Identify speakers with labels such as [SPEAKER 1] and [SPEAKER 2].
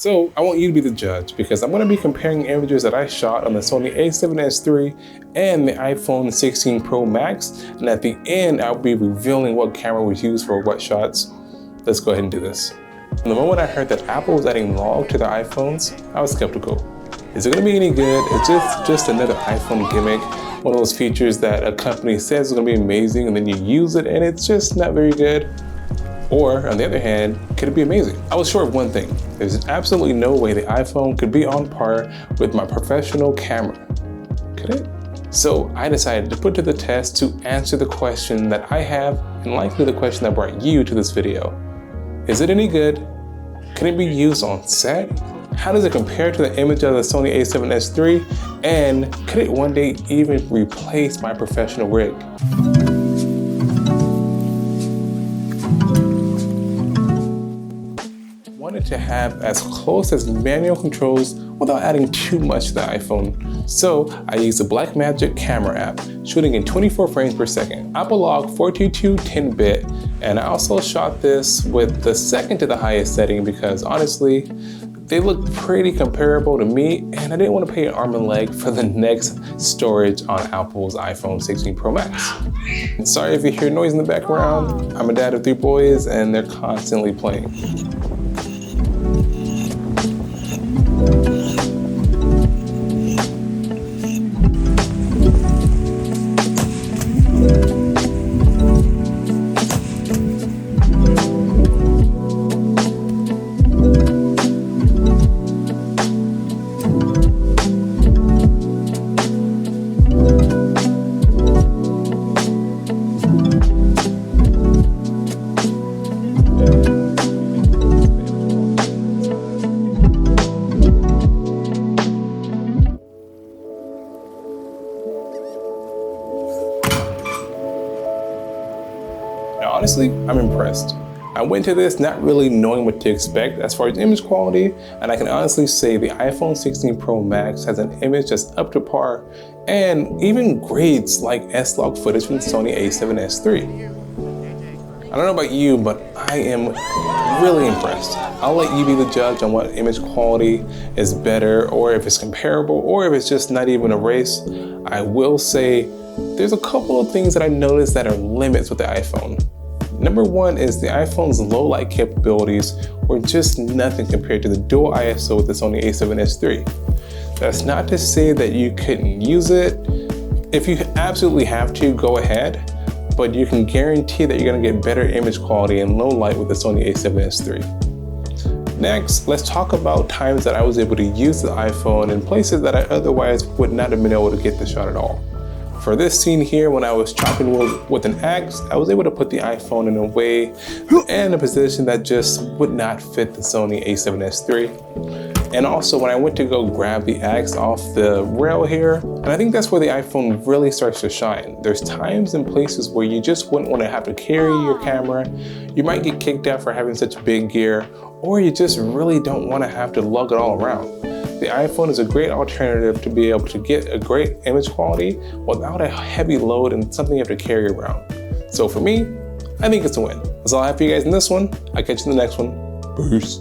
[SPEAKER 1] So I want you to be the judge because I'm going to be comparing images that I shot on the Sony A7S III and the iPhone 16 Pro Max, and at the end I'll be revealing what camera was used for what shots. Let's go ahead and do this. From the moment I heard that Apple was adding log to their iPhones, I was skeptical. Is it going to be any good? Is just another iPhone gimmick? One of those features that a company says is going to be amazing and then you use it and it's just not very good? Or, on the other hand, could it be amazing? I was sure of one thing. There's absolutely no way the iPhone could be on par with my professional camera. Could it? So I decided to put to the test to answer the question that I have, and likely the question that brought you to this video. Is it any good? Can it be used on set? How does it compare to the image of the Sony A7S III? And could it one day even replace my professional rig? Wanted to have as close as manual controls without adding too much to the iPhone. So I used the Blackmagic camera app, shooting in 24 frames per second. Apple log 422 10-bit, and I also shot this with the second to the highest setting because honestly, they look pretty comparable to me and I didn't want to pay an arm and leg for the next storage on Apple's iPhone 16 Pro Max. And sorry if you hear noise in the background, I'm a dad of 3 boys and they're constantly playing. Now, honestly, I'm impressed. I went to this not really knowing what to expect as far as image quality, and I can honestly say the iPhone 16 Pro Max has an image that's up to par and even grades like S-Log footage from the Sony A7S III. I don't know about you, but I am really impressed. I'll let you be the judge on what image quality is better, or if it's comparable, or if it's just not even a race. I will say there's a couple of things that I noticed that are limits with the iPhone. Number one is the iPhone's low light capabilities were just nothing compared to the dual ISO with the Sony A7S III. That's not to say that you couldn't use it. If you absolutely have to, go ahead, but you can guarantee that you're gonna get better image quality in low light with the Sony A7S III. Next, let's talk about times that I was able to use the iPhone in places that I otherwise would not have been able to get the shot at all. For this scene here, when I was chopping wood with an axe, I was able to put the iPhone in a way and a position that just would not fit the Sony A7S III. And also when I went to go grab the axe off the rail here, and I think that's where the iPhone really starts to shine. There's times and places where you just wouldn't want to have to carry your camera. You might get kicked out for having such big gear, or you just really don't want to have to lug it all around. The iPhone is a great alternative to be able to get a great image quality without a heavy load and something you have to carry around. So for me, I think it's a win. That's all I have for you guys in this one. I'll catch you in the next one. Peace.